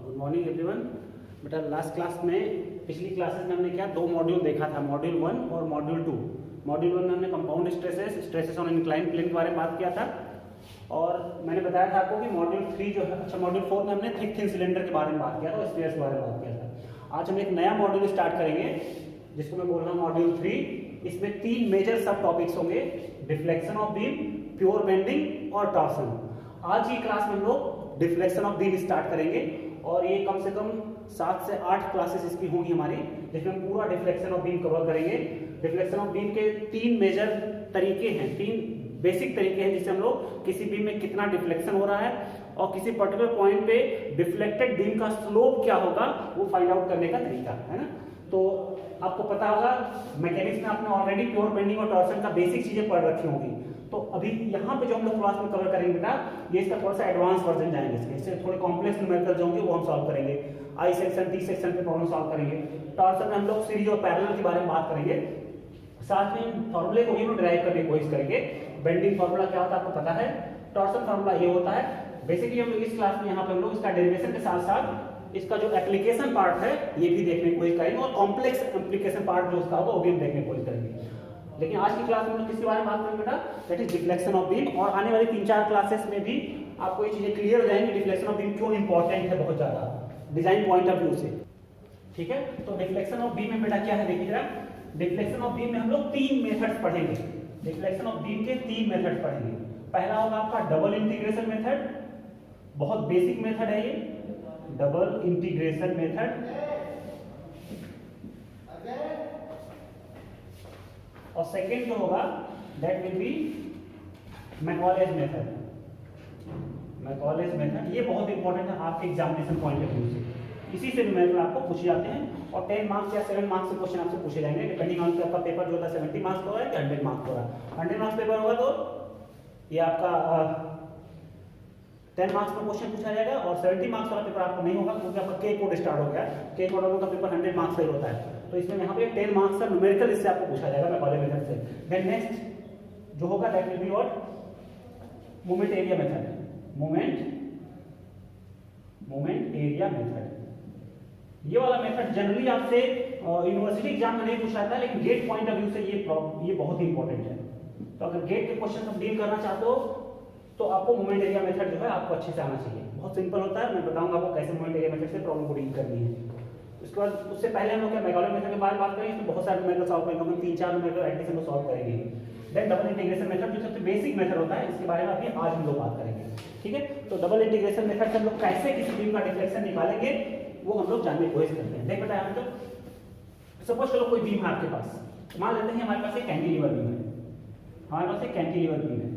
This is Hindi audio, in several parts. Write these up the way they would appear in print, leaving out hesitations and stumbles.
Good morning everyone. बेटा लास्ट क्लास में पिछली क्लासेस में हमने क्या दो मॉड्यूल देखा था, मॉड्यूल 1 और मॉड्यूल 2। मॉड्यूल 1 में हमने compound stresses on incline plane के बारे में बात किया था और मैंने बताया था आपको कि मॉड्यूल 3 जो है, अच्छा मॉड्यूल 4 में हमने थिक थिन सिलेंडर के बारे में बात किया था, स्फीयर्स के बारे में बात किया था। आज हम एक नया मॉड्यूल स्टार्ट करेंगे जिसको मैं बोल रहा हूँ मॉड्यूल 3। इसमें 3 मेजर सब टॉपिक्स होंगे, deflection of beam, pure bending और टॉर्सन। आज की क्लास में हम लोग डिफ्लेक्शन ऑफ बीम स्टार्ट करेंगे और ये कम से कम 7 से 8 क्लासेस इसकी होंगी हमारी, जिसमें हम पूरा डिफ्लेक्शन ऑफ बीम कवर करेंगे। डिफ्लेक्शन ऑफ बीम के 3 मेजर तरीके हैं, 3 बेसिक तरीके हैं जिससे हम लोग किसी बीम में कितना डिफ्लेक्शन हो रहा है और किसी पर्टिकुलर पॉइंट पे डिफ्लेक्टेड बीम का स्लोप क्या होगा वो फाइंड आउट करने का तरीका है ना। तो आपको पता होगा मैकेनिक्स में आपने ऑलरेडी प्योर बेंडिंग और टॉर्सन का बेसिक चीजें पढ़ रखी होंगी। तो अभी यहाँ पे जो हम लोग क्लास में कवर करेंगे बेटा, ये इसका थोड़ा सा एडवांस वर्जन जाएंगे, इससे थोड़े कॉम्प्लेक्स न्यूमेरिकल होंगे वो हम सॉल्व करेंगे। आई सेक्शन टी सेक्शन पे प्रॉब्लम सॉल्व करेंगे। टॉर्सन में हम लोग सीरीज और पैरेलल के बारे में बात करेंगे, साथ में फॉर्मूले को भी डिराइव करने की कोशिश करेंगे। बेंडिंग फार्मूला क्या होता है आपको पता है, टॉर्सन फार्मूला ये होता है। बेसिकली हम लोग इस क्लास में यहाँ पे हम लोग इसका डेरिवेशन के साथ साथ इसका जो एप्लीकेशन पार्ट है ये भी देखने की कोशिश करेंगे और कॉम्प्लेक्स एप्लीकेशन पार्ट जो उसका होगा वो भी हम देखने की कोशिश करेंगे। लेकिन आज की क्लास में हम लोग किसके बारे में बात करेंगे बेटा, that is deflection of beam. और आने वाली 3-4 क्लासेस में भी आपको ये चीजें क्लियर हो जाएंगी डिफ्लेक्शन ऑफ बीम क्यों इंपॉर्टेंट है बहुत ज्यादा डिजाइन पॉइंट ऑफ व्यू से। ठीक है, तो डिफ्लेक्शन ऑफ बीम में बेटा क्या है देखिएगा, डिफ्लेक्शन ऑफ बीम में हम लोग 3 मेथड्स पढ़ेंगे। डिफ्लेक्शन ऑफ बीम के 3 मेथड पढ़ेंगे। पहला होगा आपका डबल इंटीग्रेशन मेथड, बहुत बेसिक मेथड है ये, डबल इंटीग्रेशन मेथड। और सेकेंड जो होगा that will be Macaulay's method. Macaulay's method ये बहुत इंपॉर्टेंट है आपके एग्जामिनेशन पॉइंट ऑफ व्यू से, इसी से न्यूमेरिकल आपको पूछे जाते हैं और 10 मार्क्स या 7 मार्क्स से क्वेश्चन आपसे पूछे जाएंगे डिपेंडिंग ऑन आपका पेपर जो होता है 70 मार्क्स का हो रहा है कि 100 मार्क्स हो रहा है। 100 मार्क्स पेपर होगा तो ये आपका 10 मार्क्स का क्वेश्चन पूछा जाएगा और 70 मार्क्स वाला पेपर आपको नहीं होगा क्योंकि आपका के कोड स्टार्ट हो गया। के कोड का पेपर 100 मार्क्स का ही होता है, तो इसमें यहाँ पे 10 मार्क्स का न्यूमेरिकल इससे आपको पूछा जाएगा मैकॉले मेथड से। देन नेक्स्ट जो होगा that will be what, moment area method. Moment area method ये वाला मेथड जनरली आपसे यूनिवर्सिटी एग्जाम में नहीं पूछा जाता है, लेकिन गेट पॉइंट ऑफ व्यू से ये बहुत इंपॉर्टेंट है। तो अगर गेट के क्वेश्चन आप डील करना चाहते हो तो आपको मोमेंट एरिया मेथड जो है आपको अच्छे से आना चाहिए। बहुत सिंपल होता है, मैं बताऊंगा आपको कैसे मोमेंट एरिया मेथड से प्रॉब्लम को डील करनी है। उसके बाद उससे पहले हम लोग क्या मैकॉले मेथड के बारे में बात करेंगे, इसमें बहुत सारे न्यूमेरिकल सॉल्व करेंगे, हम 3-4 न्यूमेरिकल एडिशन को सॉल्व करेंगे। देन डबल इंटीग्रेशन मेथड जो सबसे बेसिक मेथड होता है, इसके बारे में अभी आज हम लोग बात करेंगे। ठीक है, तो डबल इंटीग्रेशन मेथड से हम लोग कैसे किसी बीम का डिफ्लेक्शन निकालेंगे वो हम लोग जानने की कोशिश करते हैं। देख बेटा यहाँ पे सपोज चलो कोई बीम है आपके पास, मान लेते हैं हमारे पास एक कैंटिलीवर बीम है, हमारे पास एक कैंटिलीवर बीम है।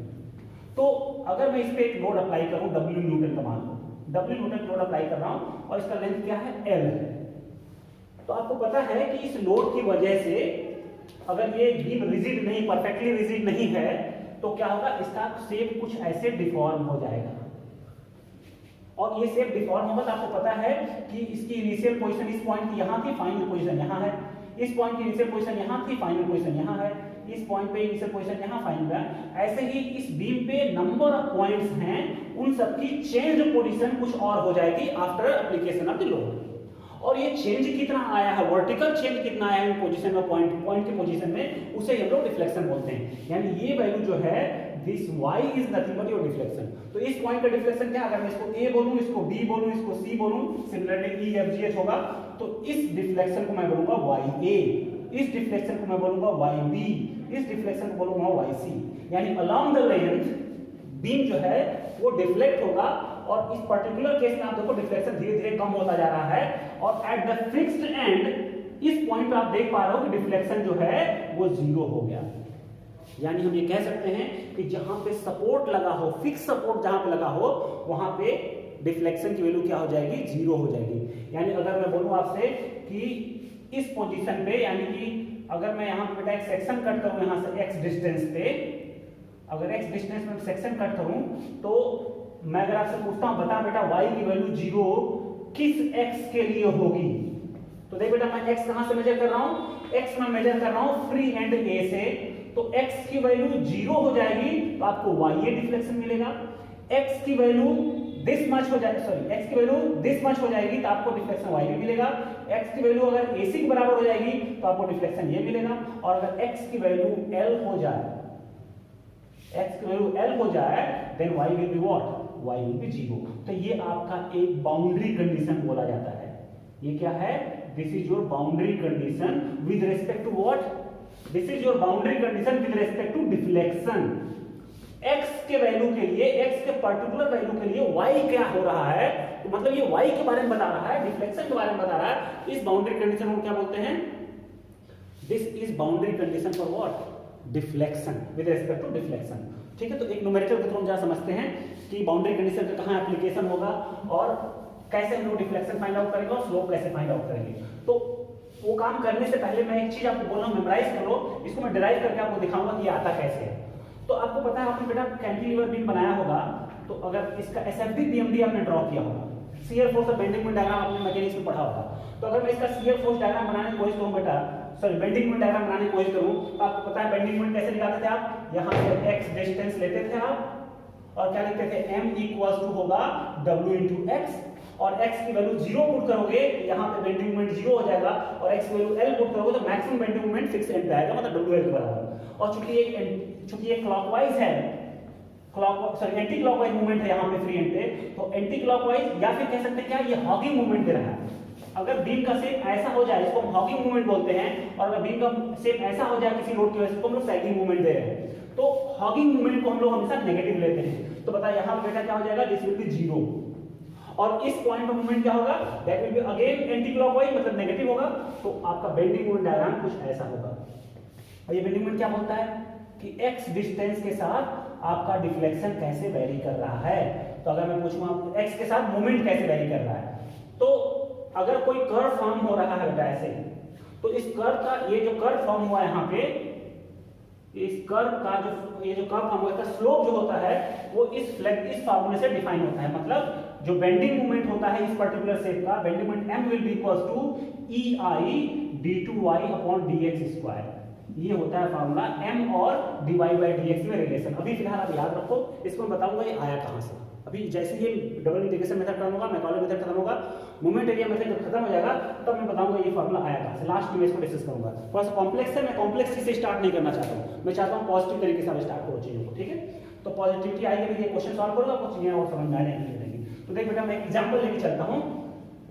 तो अगर मैं इस पे एक लोड अप्लाई करूं W न्यूटन का, मान लो W न्यूटन लोड अप्लाई कर रहा हूं और इसका लेंथ क्या है L है। तो आपको पता है कि इस लोड की वजह से अगर ये बीम रिजिड नहीं, परफेक्टली रिजिड नहीं है तो क्या होगा, इसका शेप कुछ ऐसे डिफॉर्म हो जाएगा। और ये शेप डिफॉर्म होगा तो आपको पता है कि इसकी इनिशियल पोजीशन इस पॉइंट की यहां थी, फाइनल पोजीशन यहां है। इस पॉइंट की इनिशियल पोजीशन यहां थी, फाइनल पोजीशन यहां है। इस पॉइंट पे इनिशियल पोजीशन यहां, फाइनल है। ऐसे ही इस बीम पे नंबर ऑफ पॉइंट्स हैं, उन सबकी चेंज पोजीशन कुछ और हो जाएगी after application of the load. और ये चेंज कितना आया है, वर्टिकल चेंज कितना आया है पोजीशन में, पॉइंट के पोजीशन में, उसे हम लोग डिफ्लेक्शन बोलते हैं। यानी ये वैल्यू जो है this y is nothing but your deflection. तो इस पॉइंट का डिफ्लेक्शन क्या, अगर मैं इसको a बोलूं, इसको b बोलूं, इसको c बोलूं, similarly e f g h होगा, तो इस डिफ्लेक्शन को मैं बोलूंगा ya, इस डिफ्लेक्शन को मैं बोलूंगा yb, इस डिफ्लेक्शन को बोलूंगा yc। यानी अलोंग द लेंथ बीम जो है वो डिफ्लेक्ट होगा और इस पर्टिकुलर केस में आप देखो डिफ्लेक्शन धीरे धीरे कम होता जा रहा है और एट द फिक्स्ड एंड इस पॉइंट पे आप देख पा रहे हो कि डिफ्लेक्शन जो है वो 0 हो गया। यानी हम ये कह सकते हैं कि जहां पे सपोर्ट लगा हो, फिक्स सपोर्ट जहां पे लगा हो, वहां पे डिफ्लेक्शन की वैल्यू क्या हो जाएगी, 0 हो जाएगी। यानी अगर मैं बोलूं आपसे कि इस पोजीशन पे, यानी कि अगर मैं यहां पे बेटा एक सेक्शन कट करूं यहां से x डिस्टेंस पे, अगर x डिस्टेंस में सेक्शन कट करूं तो मैं अगर आपसे पूछता हूं बता बेटा y की वैल्यू 0 किस x के लिए होगी, तो देख बेटा मैं x कहां से मेजर कर रहा हूं, x में मेजर कर रहा हूं फ्री एंड a से, तो x की वैल्यू 0 हो जाएगी तो आपको y डिफ्लेक्शन मिलेगा। x की वैल्यू दिस मच हो जाए, सॉरी x की वैल्यू दिस मच हो जाएगी तो आपको डिफ्लेक्शन y भी मिलेगा। x की वैल्यू अगर ac के बराबर हो जाएगी तो आपको डिफ्लेक्शन ये मिलेगा। और अगर x की वैल्यू l हो जाए, x की वैल्यू l हो जाए then y will be what, y will be 0। तो ये आपका एक बाउंड्री कंडीशन बोला जाता है। ये क्या है, this is your boundary condition with respect to what, this is your boundary condition with respect to deflection. x के वैल्यू के लिए, x के पर्टिकुलर वैल्यू के लिए y क्या हो रहा है, तो मतलब ये y के बारे में बता रहा है, डिफ्लेक्शन के बारे में बता रहा है। इस बाउंड्री कंडीशन को क्या बोलते हैं, this is boundary condition for what, deflection, with respect to deflection. ठीक है, तो एक न्यूमेरिकल के थ्रू हम जरा समझते हैं कि बाउंड्री कंडीशन का कहां एप्लीकेशन होगा और कैसे हम लोग डिफ्लेक्शन फाइंड आउट करेंगे और स्लोप कैसे फाइंड आउट करेंगे। तो वो काम करने से पहले मैं एक चीज आपको बोल रहा हूं, मेमोराइज करो, इसको मैं डिराइव करके आपको दिखाऊंगा कि ये आता कैसे है। तो आपको पता है, आपने बेटा कैंटिलीवर बीम बनाया होगा, तो अगर इसका एसएफडी बीएमडी आपने ड्रॉ किया होगा, शियर फोर्स और बेंडिंग मोमेंट डायग्राम आपने मैकेनिक्स में पढ़ा होगा। तो अगर मैं इसका शियर फोर्स डायग्राम बनाने की कोशिश करूं बेटा, सॉरी बेंडिंग मोमेंट डायग्राम बनाने की कोशिश करूं, तो आपको पता है बेंडिंग मोमेंट कैसे निकालते थे आप, यहां से x डिस्टेंस लेते थे आप और क्या लिखते थे, m इक्वल्स टू होगा w इनटू x, और x की वैल्यू 0 पुट करोगे यहाँ पे बेंडिंग मोमेंट 0 हो जाएगा, और x की वैल्यू l पुट करोगे तो maximum bending moment fix and पे आएगा, मतलब WL के बराबर। और चूंकि ये क्लॉकवाइज है, एंटी क्लॉकवाइज मूवमेंट है यहाँ पे फ्री एंड पे, तो एंटी क्लॉकवाइज या फिर कह सकते हैं क्या, ये हॉगिंग मूवमेंट दे रहा है। अगर बीम का शेप ऐसा हो जाए, इसको हम हॉगिंग मूवमेंट बोलते हैं, और अगर बीम का शेप ऐसा हो जाए किसी लोड की वजह से, तो हम लोग साइकिंग मूवमेंट दे रहे हैं। तो हॉगिंग मूवमेंट को हम लोग हमेशा नेगेटिव लेते हैं। तो बता यहाँ पे बेटा क्या हो जाएगा, दिस विल बी 0, और इस पॉइंट पे मूवमेंट क्या होगा, that will be again anti clockwise, मतलब नेगेटिव होगा। तो आपका बेंडिंग मोमेंट डायग्राम कुछ ऐसा होगा। और ये बेंडिंग मोमेंट क्या बोलता है कि x डिस्टेंस के साथ आपका डिफ्लेक्शन कैसे वेरी कर रहा है। तो अगर मैं पूछूं आपको x के साथ मोमेंट कैसे वेरी कर रहा है, तो अगर कोई कर्व फॉर्म हो रहा है बेटा ऐसे, तो इस कर्व का, ये जो कर्व फॉर्म हुआ है यहाँ पे, इस कर्व का जो ये जो कर्व फॉर्म हुआ है, इसका स्लोप जो होता है वो इस फार्मूले से डिफाइन होता है। मतलब जो बेंडिंग मोमेंट होता है इस पर्टिकुलर शेप का, bending moment m will be equals to ei d2y upon dx square. ये होता है फार्मूला m और dy बाय dx में रिलेशन। अभी फिलहाल आप याद रखो, इसको मैं बताऊंगा ये आया कहां से। अभी जैसे ये डबल इंटीग्रेशन मेथड खत्म होगा, मैकॉले मेथड खत्म होगा, मोमेंट एरिया मेथड जब खत्म हो जाएगा तब मैं बताऊंगा ये फार्मूला आया कहां से। लास्ट में इसको डिस्कस करूंगा। थोड़ा सा कॉम्प्लेक्स है, मैं कॉम्प्लेक्स से स्टार्ट नहीं करना चाहता हूं, मैं चाहता हूं पॉजिटिव तरीके से आप स्टार्ट करो चीजों को। ठीक है, तो पॉजिटिविटी आएगी, ये क्वेश्चन सॉल्व करूंगा, कुछ चीजें और समझ में आने लगेंगी। तो देख बेटा, मैं एग्जांपल लेके चलता हूं।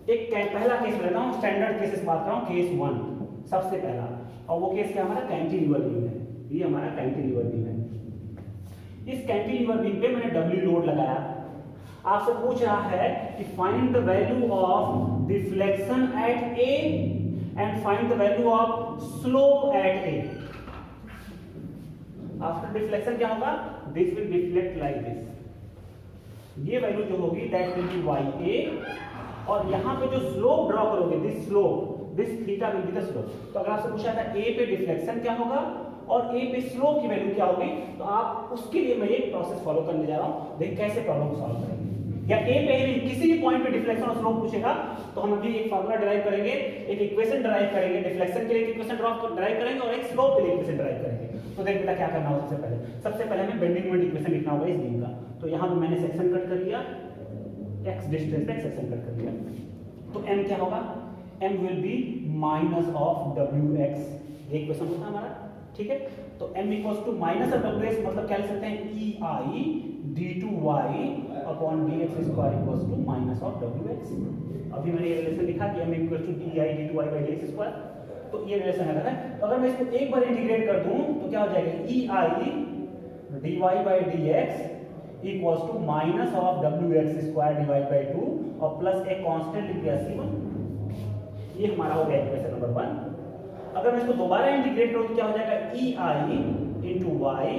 एक पहला केस लेता हूं, स्टैंडर्ड केसेस बात कर रहा हूं, केस 1 सबसे पहला, और वो केस क्या हमारा कैंटिलीवर बीम है। ये हमारा कैंटिलीवर बीम है। इस कैंटिलीवर बीम पे मैंने W लोड लगाया। आपसे पूछ रहा है कि find the value of deflection at A and find the value of slope eight A। After deflection क्या होगा, this will deflect like this. ये वैल्यू जो होगी दैट विल बी YA, और यहां पे जो स्लोप ड्रॉ करोगे, this slope, this theta will be the slope. तो अगर आपसे पूछा था A पे डिफ्लेक्शन क्या होगा और A पे स्लोप की वैल्यू क्या होगी, तो आप उसके लिए मैं एक प्रोसेस फॉलो करने जा रहा हूं। देख कैसे प्रॉब्लम सॉल्व करेंगे। या A पे ही किसी भी पॉइंट पे डिफ्लेक्शन और स्लोप पूछेगा तो हम अभी एक फार्मूला डिराइव करेंगे, एक इक्वेशन डिराइव करेंगे, डिफ्लेक्शन के लिए एक इक्वेशन डिराइव करेंगे और एक स्लोप के लिए इक्वेशन डिराइव करेंगे। तो देख बेटा क्या करना होगा, सबसे पहले हमें बेंडिंग मोमेंट इक्वेशन लिखना होगा इस बीम का। तो यहां पे मैंने सेक्शन कट कर लिया, x डिस्टेंस पे सेक्शन कट कर लिया। तो m क्या होगा, m will be minus of wx, ये इक्वेशन होता है हमारा। ठीक है, तो m equals to minus of wx, मतलब क्या लिख सकते हैं, ei d2y upon dx square equals to minus of wx। अभी मैंने ये रिलेशन लिखा कि m equals to ei d2y by dx square, तो ये रिलेशन है। तो अगर मैं इसको एक बार इंटीग्रेट कर दूं तो क्या हो जाएगा, ei dy by dx equals to minus of wx square divide by 2 और प्लस एक कांस्टेंट लिख दिया c1। ये हमारा हो गया इक्वेशन नंबर 1। अगर मैं इसको दोबारा इंटीग्रेट करूं तो क्या हो जाएगा, ei into y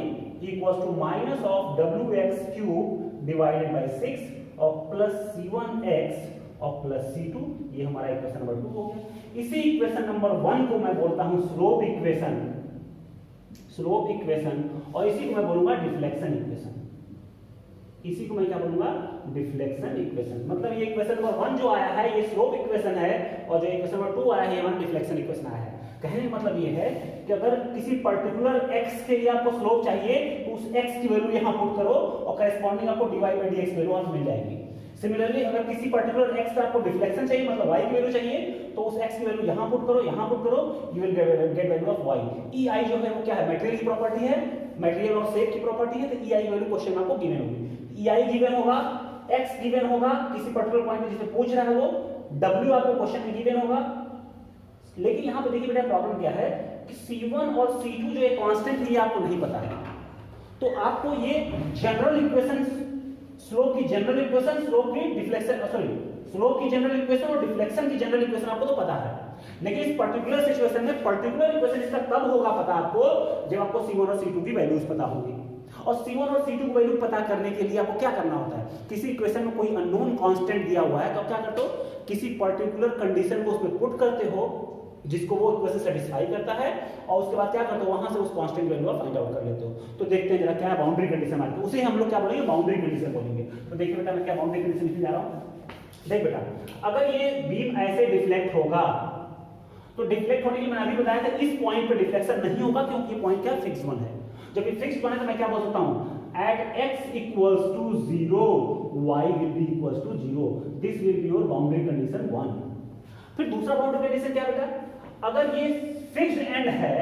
equals to minus of wx cube divided by 6 और प्लस c1x और प्लस c2। ये हमारा इक्वेशन नंबर 2 हो गया। इसी इक्वेशन नंबर 1 को मैं बोलता हूं स्लोप इक्वेशन, स्लोप इक्वेशन, और इसी को मैं बोलूंगा डिफ्लेक्शन इक्वेशन। इसी को मैं क्या बोलूंगा, डिफ्लेक्शन इक्वेशन। मतलब ये इक्वेशन नंबर 1 जो आया है ये स्लोप इक्वेशन है, और जो इक्वेशन नंबर 2 आया है ये हमारा डिफ्लेक्शन इक्वेशन आया है। कहने का मतलब ये है कि अगर किसी पर्टिकुलर x के लिए आपको स्लोप चाहिए तो उस x की वैल्यू यहां पुट करो और करेस्पॉन्डिंग आपको dy बाय dx वैल्यू वहां मिल जाएगी। सिमिलरली अगर किसी पर्टिकुलर x का आपको डिफ्लेक्शन चाहिए, मतलब y की वैल्यू चाहिए, तो उस x की वैल्यू यहां पुट करो, you will get value of y। ei जो है वो क्या है, मटेरियल की प्रॉपर्टी है, मटेरियल और शेप की प्रॉपर्टी है, तो ei की वैल्यू क्वेश्चन में आपको गिवन होगी। ei गिवन होगा, x गिवन होगा किसी पर्टिकुलर पॉइंट पे जिसे पूछ रहा है वो, w आपको क्वेश्चन में गिवन होगा। लेकिन यहां पे देखिए बेटा प्रॉब्लम क्या है कि C1 और C2 जो एक कांस्टेंट है ये आपको नहीं पता है, तो आपको ये जनरल इक्वेशन, स्लोप की जनरल इक्वेशन, स्लोप की डिफ्लेक्शन, सॉरी स्लोप की जनरल इक्वेशन और डिफ्लेक्शन की जनरल इक्वेशन आपको तो पता है, लेकिन इस पर्टिकुलर सिचुएशन में पर्टिकुलर इक्वेशन इसका कब होगा पता आपको, जब आपको C1 और C2 की वैल्यूज पता होगी। और C1 और C2 की वैल्यू पता करने के लिए आपको क्या करना होता है, किसी इक्वेशन में कोई अननोन कांस्टेंट दिया हुआ है तो आप क्या करते हो, किसी पर्टिकुलर कंडीशन को उसमें पुट करते हो जिसको वो इक्वेशन सेटिस्फाई करता है, और उसके बाद क्या करते हो, वहां से उस कांस्टेंट वैल्यू फाइंड आउट कर लेते हो। तो देखते हैं जरा क्या बाउंड्री कंडीशन आती है, उसे हम लोग क्या बोलेंगे, बाउंड्री कंडीशन बोलेंगे। तो देखिए बेटा मैं क्या बाउंड्री कंडीशन लिखने जा रहा हूं। देख बेटा, अगर ये बीम ऐसे डिफ्लेक्ट होगा तो डिफ्लेक्ट होने के लिए मैंने अभी बताया था इस पॉइंट पे डिफ्लेक्शन नहीं होगा, क्योंकि ये पॉइंट क्या फिक्स वन है। जब ये फिक्स वन है तो मैं क्या बोल सकता हूं, at x equals to 0 y will be equals to 0, this will be your boundary condition 1। फिर दूसरा बाउंड्री कंडीशन क्या बेटा, अगर ये फिक्स्ड एंड है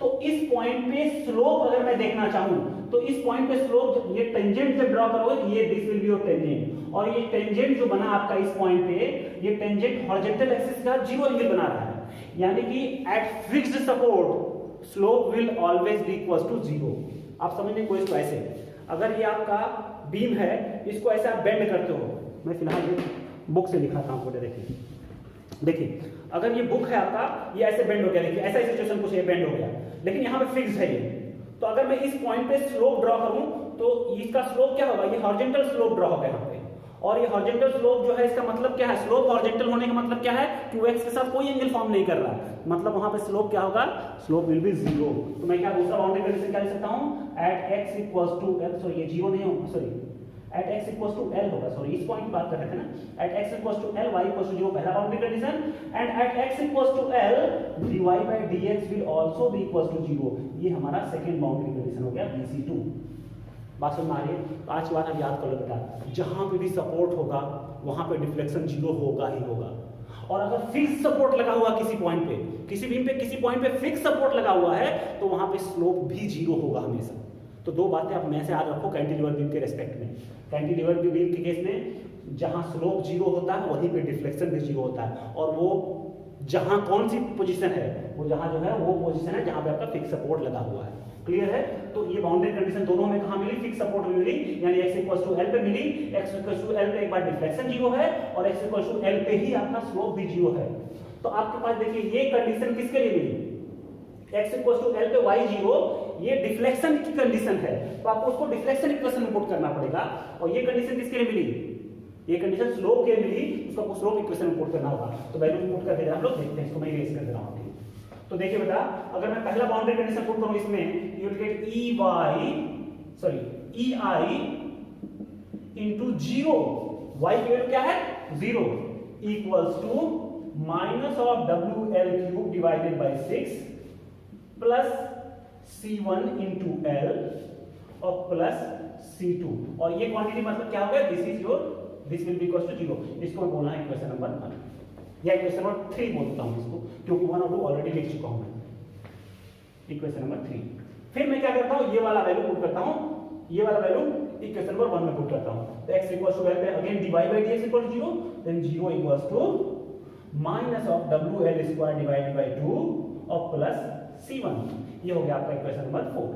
तो इस पॉइंट पे स्लोप अगर मैं देखना चाहूं तो इस पॉइंट पे स्लोप, ये टेंजेंट जब ड्रॉ करोगे ये this will be your tangent, और ये टेंजेंट जो बना आपका इस पॉइंट पे, ये टेंजेंट हॉरिजॉन्टल एक्सिस का 0 एंगल बना रहा है, यानी कि at fixed support slope will always be equal to 0। आप समझने की कोशिश, ऐसे अगर ये आपका बीम है, इसको ऐसे आप बेंड करते हो, मैं फिलहाल बुक से लिखाता हूं आपको, देखिए अगर ये बुक है आपका, ये ऐसे बेंड हो गया, देखिए ऐसा सिचुएशन कुछ ये बेंड हो गया, लेकिन यहाँ पे फिक्स है ये, तो अगर मैं इस पॉइंट पे स्लोप ड्रॉ करूं तो इसका स्लोप क्या होगा, ये हॉरिजॉन्टल स्लोप ड्रॉ होगा यहाँ पे, और ये हॉरिजॉन्टल स्लोप जो है इसका मतलब क्या है, स्लोप हॉरिजॉन्टल होने का मतलब क्या है कि वो एक्स के साथ कोई एंगल फॉर्म नहीं कर रहा है, मतलब वहां पे स्लोप क्या होगा, स्लोप विल बी 0। तो मैं क्या दूसरा बाउंड्री कंडीशन क्या लिख सकता हूं, at x equals to l, sorry ये 0 नहीं होगा, sorry at x equals to l होगा, सॉरी इस पॉइंट की बात कर रहे थे ना, at x equals to l y equals to 0 पहला boundary condition, and at x equals to l dy by dx will also be equals to 0, ये हमारा सेकंड बाउंड्री कंडीशन हो गया BC2। बात समझ में आ रही है। तो आज की बात अब याद कर लो बेटा, जहां पे भी सपोर्ट होगा वहां पे डिफ्लेक्शन 0 होगा ही होगा, और अगर फिक्स सपोर्ट लगा हुआ किसी पॉइंट पे, किसी बीम पे किसी पॉइंट पे फिक्स सपोर्ट लगा हुआ है तो वहां पे स्लोप भी 0 होगा हमेशा। तो दो बातें आप में से याद रखो कैंटिलीवर बीम के रेस्पेक्ट में। कैंटिलीवर बीम के केस में जहां स्लोप 0 होता है वहीं पे डिफ्लेक्शन भी 0 होता है, और वो जहां कौन सी पोजीशन है, वो जहां जो है वो पोजीशन है जहां पे आपका फिक्स सपोर्ट लगा हुआ है। क्लियर है। तो ये बाउंड्री कंडीशन दोनों में कहां मिली, फिक्स सपोर्ट में मिली, यानी x इक्वल्स टू l पे मिली। x इक्वल्स टू l पे एक बार डिफ्लेक्शन 0 है और x इक्वल्स टू l पे ही आपका स्लोप भी 0 है। तो आपके पास देखिए ये कंडीशन किसके लिए मिली, x इक्वल्स टू l पे y 0, ये डिफ्लेक्शन की कंडीशन है, तो आपको उसको डिफ्लेक्शन इक्वेशन में पुट करना पड़ेगा। और ये कंडीशन किसके लिए मिली, ये कंडीशन स्लोप के लिए मिली, उसको आपको स्लोप इक्वेशन में पुट करना होगा। तो वैल्यू पुट करके हम लोग देखते हैं, इसको मैं इरेज कर दे रहा हूं। तो देखिए बेटा, अगर मैं पहला बाउंड्री कंडीशन पुट करूं इसमें, you will get ei into 0, y की वैल्यू क्या है 0, equals to minus of WL cube divided by 6 plus C1 into L और प्लस C2, और ये क्वांटिटी मतलब क्या होगा, this will be equal to 0। इसको बोलना है इक्वेशन नंबर 1 या इक्वेशन नंबर 3 बोलता हूं इसको, क्योंकि 1 और 2 ऑलरेडी लिख चुका हूं मैं। इक्वेशन नंबर 3, फिर मैं क्या करता हूं, ये वाला वैल्यू पुट करता हूं, ये वाला वैल्यू इक्वेशन नंबर 1 में पुट करता हूं। तो x इक्वल्स टू l पे again dy by dx equal to 0, then 0 equals to minus of WL square divided by 2 और प्लस C1। ये हो गया आपका इक्वेशन नंबर 4।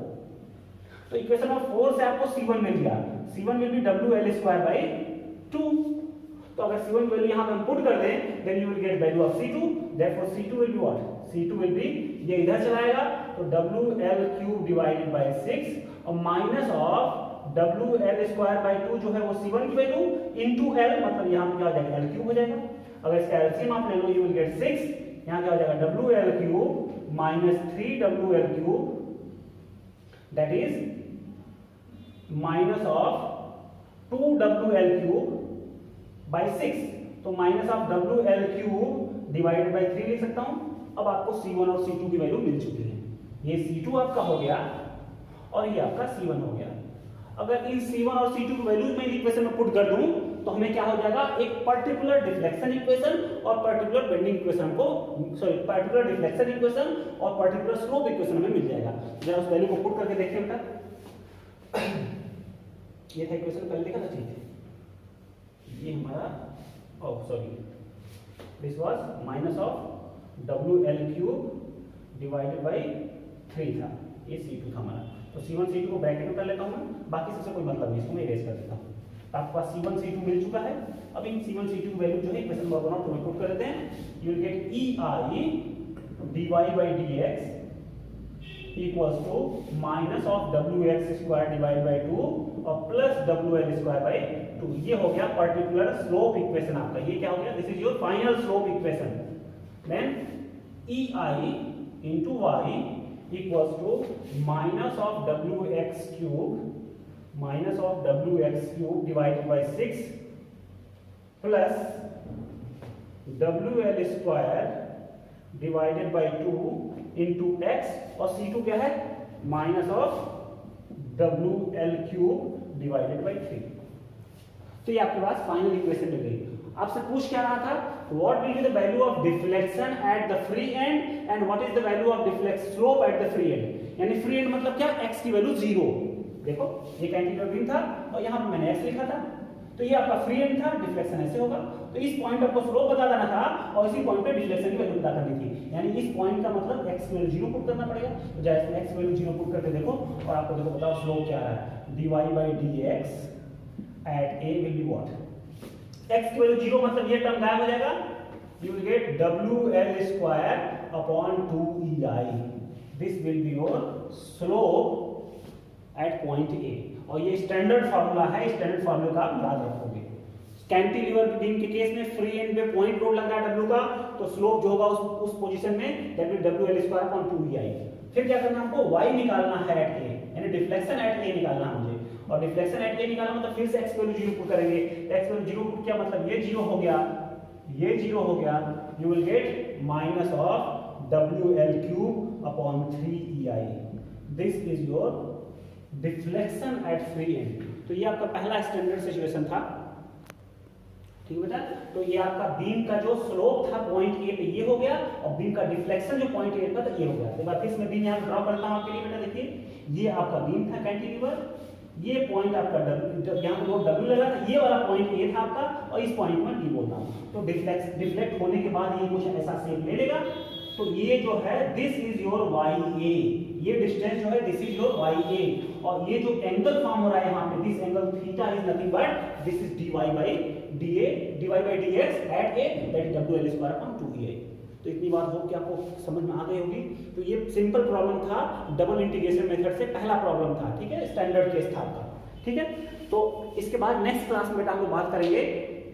तो इक्वेशन नंबर 4 से आपको C1 मिल गया, C1 will be WL square by 2। तो अगर C1 वैल्यू यहां पे हम पुट कर दें, then you will get value of C2, therefore C2 will be what, C2 will be, ये इधर चलाएगा तो WL क्यूब डिवाइडेड बाय 6 और minus of WL square by 2 जो है वो C1 की वैल्यू इनटू L, मतलब यहां पे क्या हो जाएगा, L क्यूब हो जाएगा। अगर इसका एलसीएम आप ले लो, यू विल गेट 6, यहां क्या हो जाएगा WL cube minus 3WL cube, that is minus of 2WL cube by 6, तो minus of WL cube divided bye 3 लिख सकता हूं। अब आपको C1 और C2 की वैल्यू मिल चुकी है, ये C2 आपका हो गया और ये आपका C1 हो गया। अगर इन C1 और C2 की वैल्यूज मैं इक्वेशन में पुट कर दूं तो हमें क्या हो जाएगा, एक पर्टिकुलर डिफ्लेक्शन इक्वेशन और पर्टिकुलर बेंडिंग इक्वेशन को, सॉरी पर्टिकुलर डिफ्लेक्शन इक्वेशन और पर्टिकुलर स्लोप इक्वेशन हमें मिल जाएगा। जरा उस वैल्यू को पुट करके देखते हैं बेटा। ये था इक्वेशन, पहले देखा था, ठीक है। ये हमारा, oh sorry, this was minus of WL³ divided by 3 था, ये C2 था हमारा। तो C1 C2 को ब्रैकेट में कर लेता हूं मैं, बाकी सबसे कोई मतलब नहीं, इसको मैं इरेज कर देता हूं। तो आपके पास C1 C2 मिल चुका है। अब इन C1 C2 की वैल्यू जो है इक्वेशन नंबर 1 और 2 में पुट कर लेते हैं। You will get EI dy/dx equals to minus of WX² divide by 2 और प्लस WL²/2। ये हो गया पर्टिकुलर स्लोप इक्वेशन आपका। ये क्या हो गया, this is your final slope equation. Then EI into y equals to minus of WX³ divided by 6 plus WL² divided by 2 into x, और C2 क्या है, minus of WL³ divided by 3। तो ये आपके पास फाइनल इक्वेशन मिल गई। आपसे पूछ क्या रहा था, what will be the value of deflection at the free end and what is the value of deflection slope at the free end। यानी free end मतलब क्या, x की वैल्यू 0। देखो ये कैंटिलीवर बीम था और यहाँ पे मैंने x लिखा था, तो ये आपका फ्री एंड था, डिफ्लेक्शन ऐसे होगा। तो इस पॉइंट आपको स्लोप बता देना था और इसी पॉइंट पे डिफ्लेक्शन की वैल्यू पता करनी थी। यानी इस पॉइंट का मतलब x की वैल्यू 0 पुट करना पड़ेगा। तो जैसे x की वैल्यू 0 पुट करके देखो और आपको देखो बताओ स्लोप क्या आ रहा है, dy/dx at a will be what, x की वैल्यू 0 मतलब ये टर्म गायब हो जाएगा। You will get WL² upon 2EI। This will be your slope at point A। और ये स्टैंडर्ड फार्मूला है, स्टैंडर्ड फार्मूले का आप याद रखोगे। कैंटिलीवर बीम के केस में फ्री एंड पे पॉइंट लोड लग रहा है W का, तो स्लोप जो होगा उस पोजीशन में that will WL² upon 2EI। फिर क्या करना है हमको, y निकालना है at A, यानी डिफ्लेक्शन at A निकालना है मुझे। और डिफ्लेक्शन at A निकालना मतलब फिर से x वैल्यू 0 पुट करेंगे। x वैल्यू 0 पुट किया मतलब ये 0 हो गया, ये 0 हो गया। You will get minus of WL³ upon 3EI। This is your deflection at free and. तो ये आपका पहला स्टैंडर्ड सिचुएशन था, ठीक है बेटा। तो ये आपका बीम का जो स्लोप था पॉइंट ए पे ये हो गया, और बीम का डिफ्लेक्शन जो पॉइंट ए पर था ये हो गया। एक बार फिर मैं बीम यहाँ ड्रॉ करता हूँ आपके लिए बेटा। देखिए ये आपका बीम था कैंटिलीवर, ये पॉइंट आपका यहाँ पे W लगा था, ये वाला पॉइंट ए था आपका, और इस पॉइंट में डी बोलता हूँ। तो डिफ्लेक्ट होने के बाद ये कुछ ऐसा शेप ले लेगा। तो ये जो है दिस इज योर YA, ये डिस्टेंस जो है दिस इज योर YA, और ये जो एंगल फॉर्म हो रहा है यहाँ पे, this angle theta is nothing but this is dy/dx at a, that is WL² upon 2EI। तो इतनी बात हो कि आपको समझ में आ गई होगी। तो ये सिंपल प्रॉब्लम था, डबल इंटीग्रेशन मेथड से पहला प्रॉब्लम था, ठीक है, स्टैंडर्ड केस था आपका, ठीक है। तो इसके बाद नेक्स्ट क्लास में बेटा हम लोग बात करेंगे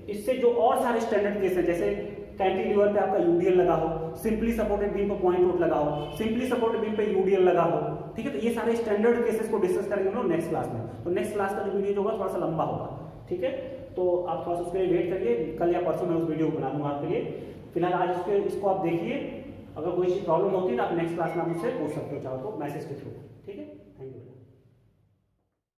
इससे जो और सारे स्टैंडर्ड केस हैं, जैसे कैंटिलीवर पे आपका यूडीएल लगा हो, सिंपली सपोर्टेड बीम पे पॉइंट लोड लगा हो, सिंपली सपोर्टेड बीम पे यूडीएल लगा हो, ठीक है। तो ये सारे स्टैंडर्ड केसेस को डिस्कस करेंगे हम लोग नेक्स्ट क्लास में। तो नेक्स्ट क्लास का जो वीडियो होगा थोड़ा सा लंबा होगा, ठीक है। तो आप थोड़ा सा उसके लिए वेट करिए, कल या परसों मैं उस वीडियो को बना दूंगा आपके लिए। फिलहाल आज इसको आप देखिए, अगर कोई प्रॉब्लम होती है तो आप नेक्स्ट क्लास में मुझसे पूछ सकते हो, चाहो तो मैसेज के थ्रू, ठीक है।